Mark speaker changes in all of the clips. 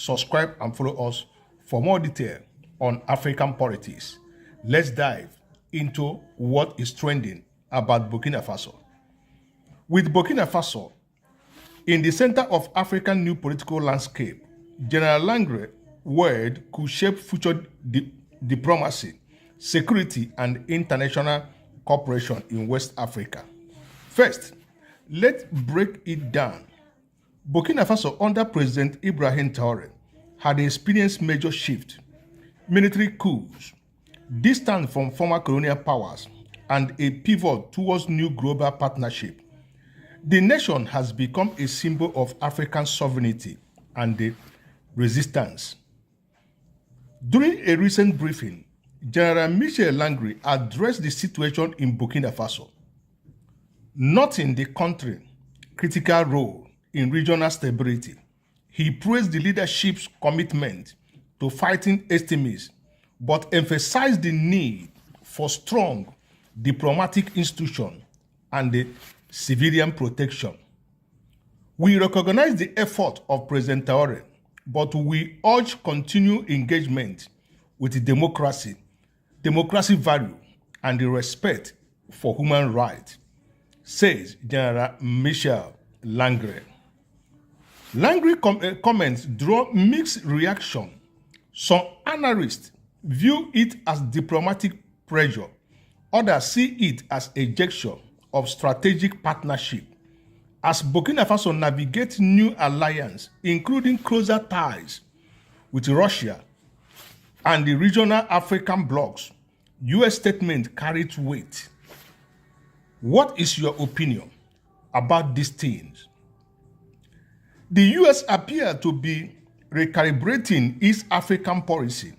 Speaker 1: subscribe and follow us for more detail on African politics. Let's dive into what is trending about Burkina Faso. With Burkina Faso in the center of African new political landscape, General Langre word could shape future diplomacy, security, and international cooperation in West Africa. First, let's break it down. Burkina Faso under President Ibrahim Traoré had experienced major shift, military coups, distance from former colonial powers, and a pivot towards new global partnership. The nation has become a symbol of African sovereignty and the resistance. During a recent briefing, General Michel Langre addressed the situation in Burkina Faso, noting the country's critical role in regional stability. He praised the leadership's commitment to fighting extremism, but emphasized the need for strong diplomatic institutions and the civilian protection. We recognize the effort of President Traoré, but we urge continued engagement with democracy value, and the respect for human rights, says General Michel Langre. Langre's comments draw mixed reaction. Some analysts view it as diplomatic pressure. Others see it as a gesture of strategic partnership. As Burkina Faso navigates new alliances, including closer ties with Russia and the regional African blocs, U.S. statement carried weight. What is your opinion about these things? The U.S. appear to be recalibrating its African policy,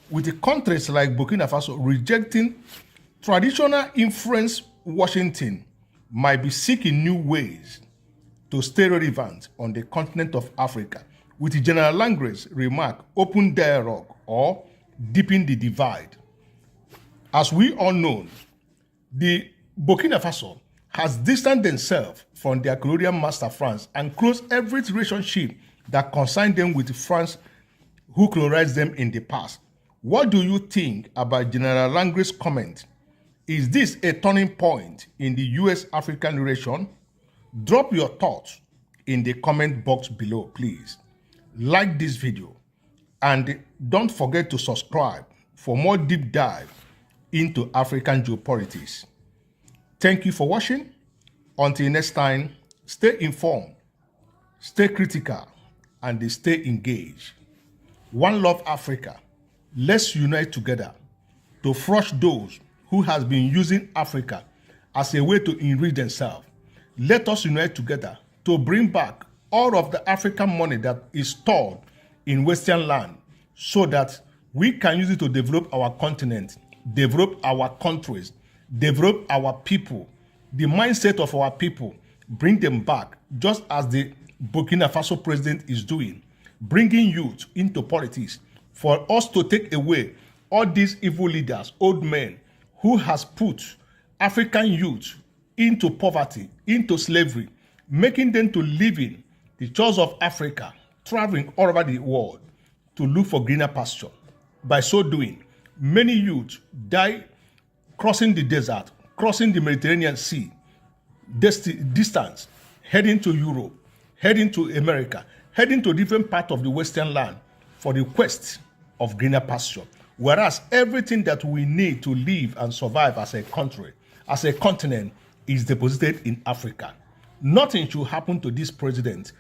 Speaker 1: with countries like Burkina Faso rejecting traditional influence. Washington might be seeking new ways to stay relevant on the continent of Africa, with General Langre's remark, open dialogue or deepen the divide. As we all know, the Burkina Faso has distanced themselves from their colonial master France and closed every relationship that concerned them with France, who colonized them in the past. What do you think about General Langre's comment? Is this a turning point in the U.S.-African relation? Drop your thoughts in the comment box below, please. Like this video and don't forget to subscribe for more deep dive into African geopolitics. Thank you for watching. Until next time, stay informed, stay critical, and stay engaged. One love Africa. Let's unite together to crush those who has been using Africa as a way to enrich themselves. Let us unite together to bring back all of the African money that is stored in Western land so that we can use it to develop our continent, develop our countries, develop our people, the mindset of our people, bring them back, just as the Burkina Faso president is doing, bringing youth into politics for us to take away all these evil leaders, old men, who has put African youth into poverty, into slavery, making them to live in the shores of Africa, traveling all over the world to look for greener pasture. By so doing, many youth die crossing the desert, crossing the Mediterranean Sea, distance, heading to Europe, heading to America, heading to different parts of the Western land for the quest of greener pasture. Whereas everything that we need to live and survive as a country, as a continent, is deposited in Africa. Nothing should happen to this president,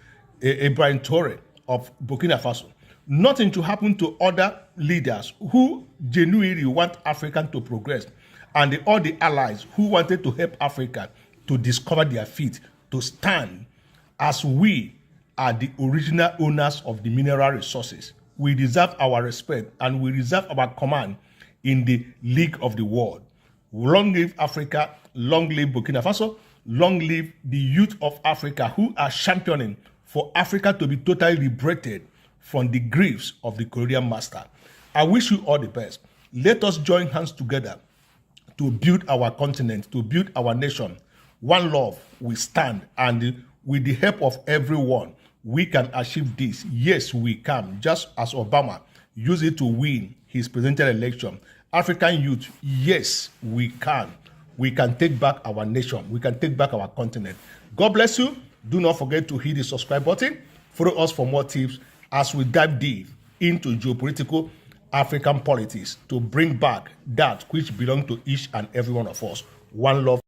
Speaker 1: Ibrahim Traoré of Burkina Faso. Nothing should happen to other leaders who genuinely want Africa to progress, and all the allies who wanted to help Africa to discover their feet, to stand, as we are the original owners of the mineral resources. We deserve our respect and we deserve our command in the League of the World. Long live Africa, long live Burkina Faso, long live the youth of Africa who are championing for Africa to be totally liberated from the griefs of the colonial master. I wish you all the best. Let us join hands together to build our continent, to build our nation. One love, we stand, and with the help of everyone, we can achieve this. Yes, we can. Just as Obama used it to win his presidential election. African youth, yes, we can. We can take back our nation. We can take back our continent. God bless you. Do not forget to hit the subscribe button. Follow us for more tips as we dive deep into geopolitical African politics to bring back that which belongs to each and every one of us. One love.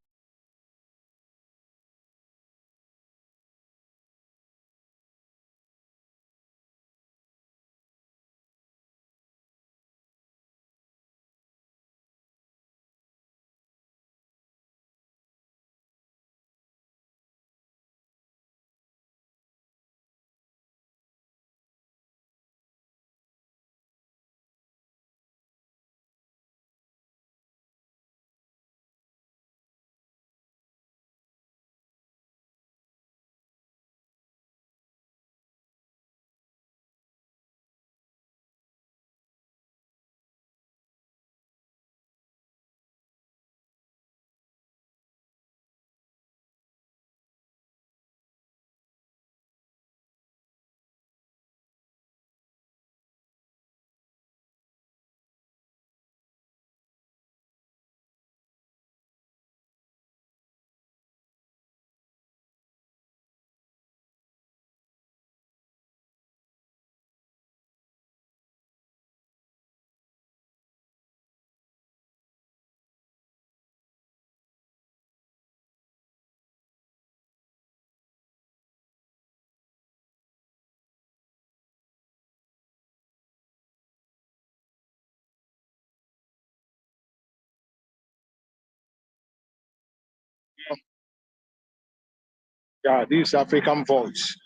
Speaker 1: Yeah, this is African Voice.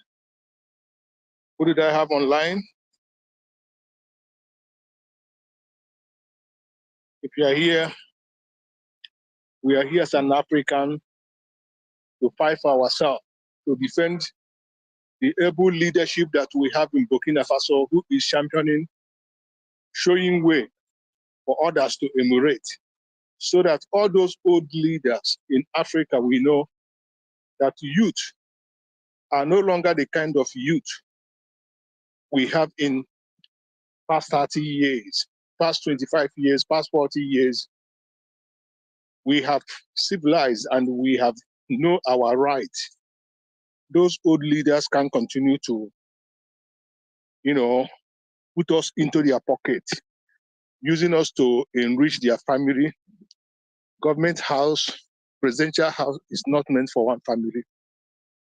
Speaker 1: Who did I have online? If you are here, we are here as an African to fight for ourselves, to defend the able leadership that we have in Burkina Faso, who is championing, showing way for others to emulate, so that all those old leaders in Africa, we know that youth are no longer the kind of youth we have in past 30 years, past 25 years, past 40 years. We have civilized and we have know our rights. Those old leaders can continue to, put us into their pocket, using us to enrich their family. Government house, presidential house is not meant for one family.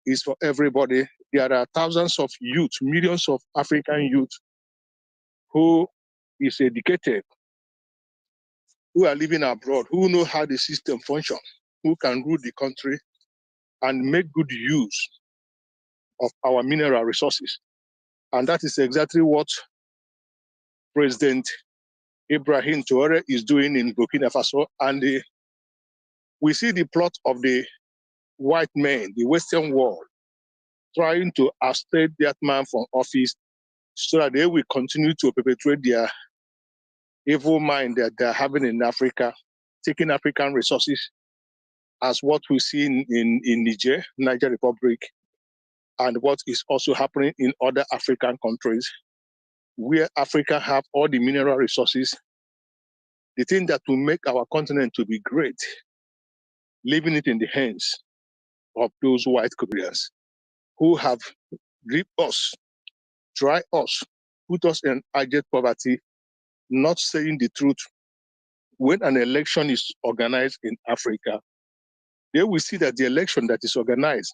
Speaker 1: It's for everybody. There are thousands of youth, millions of African youth who is educated, who are living abroad, who know how the system functions, who can rule the country and make good use of our mineral resources. And that is exactly what President Ibrahim Traoré is doing in Burkina Faso. And we see the plot of the white men, the Western world, trying to ousted that man from office so that they will continue to perpetuate their evil mind that they're having in Africa, taking African resources, as what we see in Niger Republic, and what is also happening in other African countries, where Africa have all the mineral resources, the thing that will make our continent to be great, leaving it in the hands of those white Koreans who have ripped us, dry us, put us in abject poverty, not saying the truth. When an election is organized in Africa, they will see that the election that is organized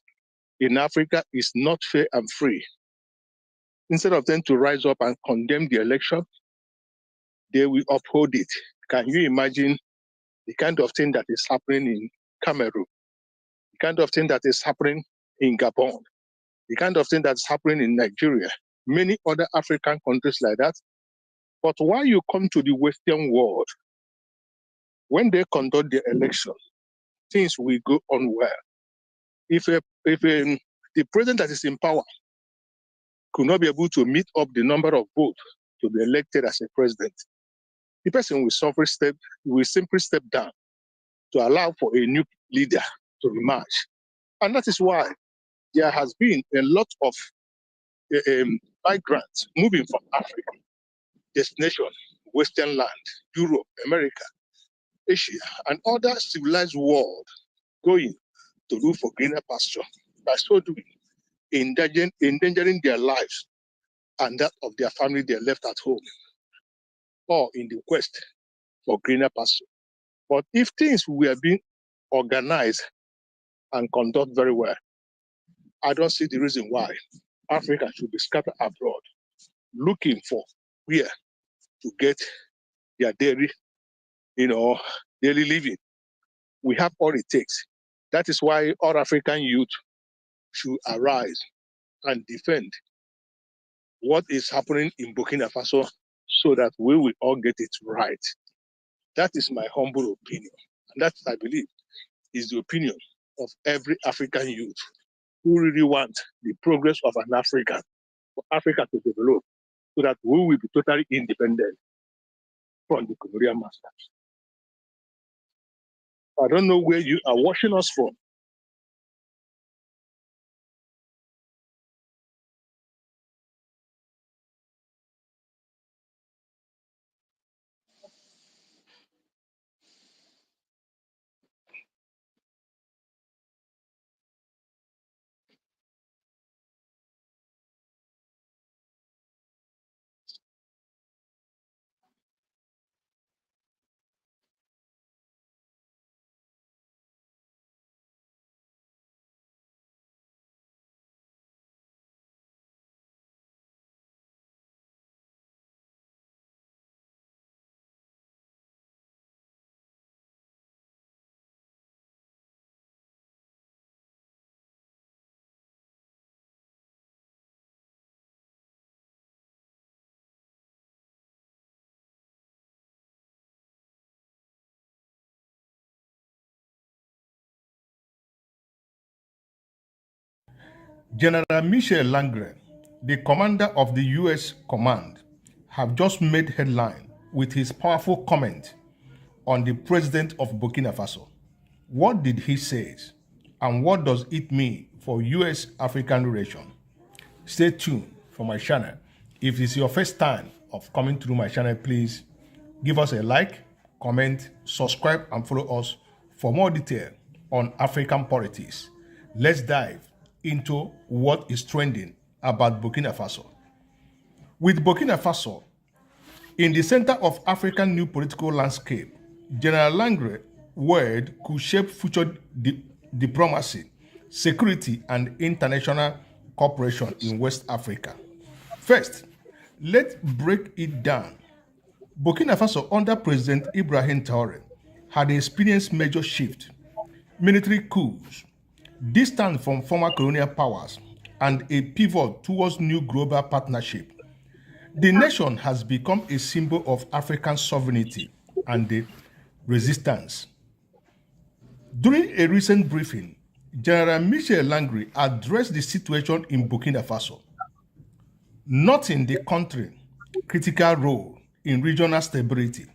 Speaker 1: in Africa is not fair and free. Instead of them to rise up and condemn the election, they will uphold it. Can you imagine the kind of thing that is happening in Cameroon, the kind of thing that is happening in Gabon, the kind of thing that's happening in Nigeria, many other African countries like that? But while you come to the Western world, when they conduct the election, things will go on well. If the president that is in power could not be able to meet up the number of votes to be elected as a president, the person will simply step down to allow for a new leader to emerge. And that is why there has been a lot of migrants moving from Africa, destination, Western land, Europe, America, Asia, and other civilized world going to look for greener pasture. By so doing, endangering their lives and that of their family they left at home, or in the quest for greener pasture. But if things were being organized and conducted very well, I don't see the reason why Africa should be scattered abroad, looking for where to get their daily living. We have all it takes. That is why all African youth should arise and defend what is happening in Burkina Faso so that we will all get it right. That is my humble opinion. And that, I believe, is the opinion of every African youth who really want the progress of an African, for Africa to develop, so that we will be totally independent from the colonial masters. I don't know where you are watching us from. General Michel Langren, the commander of the US Command, have just made headline with his powerful comment on the president of Burkina Faso. What did he say, and what does it mean for US-African relations? Stay tuned for my channel. If it's your first time of coming through my channel, please give us a like, comment, subscribe, and follow us for more detail on African politics. Let's dive into what is trending about Burkina Faso. With Burkina Faso in the center of African new political landscape, General Langren's word could shape future diplomacy, security, and international cooperation in West Africa. First, let's break it down. Burkina Faso under President Ibrahim Traoré had experienced major shift, military coups, distance from former colonial powers, and a pivot towards new global partnership. The nation has become a symbol of African sovereignty and the resistance. During a recent briefing, General Michel Langren addressed the situation in Burkina Faso, noting the country's critical role in regional stability.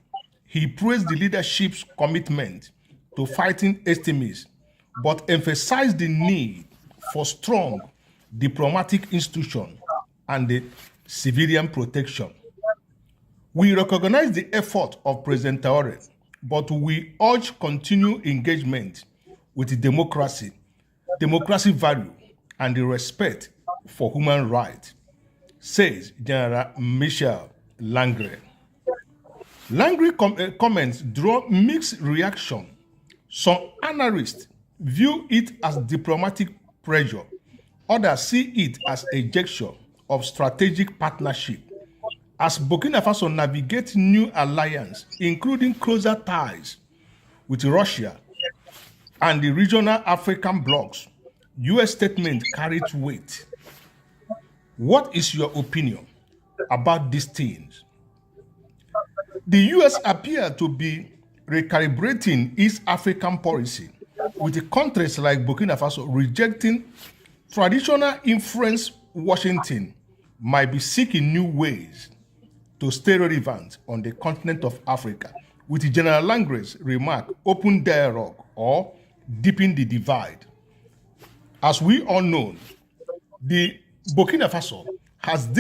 Speaker 1: He praised the leadership's commitment to fighting extremism, but emphasized the need for strong diplomatic institutions and the civilian protection. We recognize the effort of President Traoré, but we urge continued engagement with democracy value, and the respect for human rights, says General Michel Langren. Langren comments draw mixed reaction. Some analysts view it as diplomatic pressure. Others see it as a gesture of strategic partnership. As Burkina Faso navigates new alliance, including closer ties with Russia and the regional African blocs, U.S. statement carried weight. What is your opinion about these things? The U.S. appear to be recalibrating its African policy, with countries like Burkina Faso rejecting traditional influence. Washington might be seeking new ways to stay relevant on the continent of Africa, with General Langren's remark, open dialogue or deepen the divide. As we all know, the Burkina Faso has this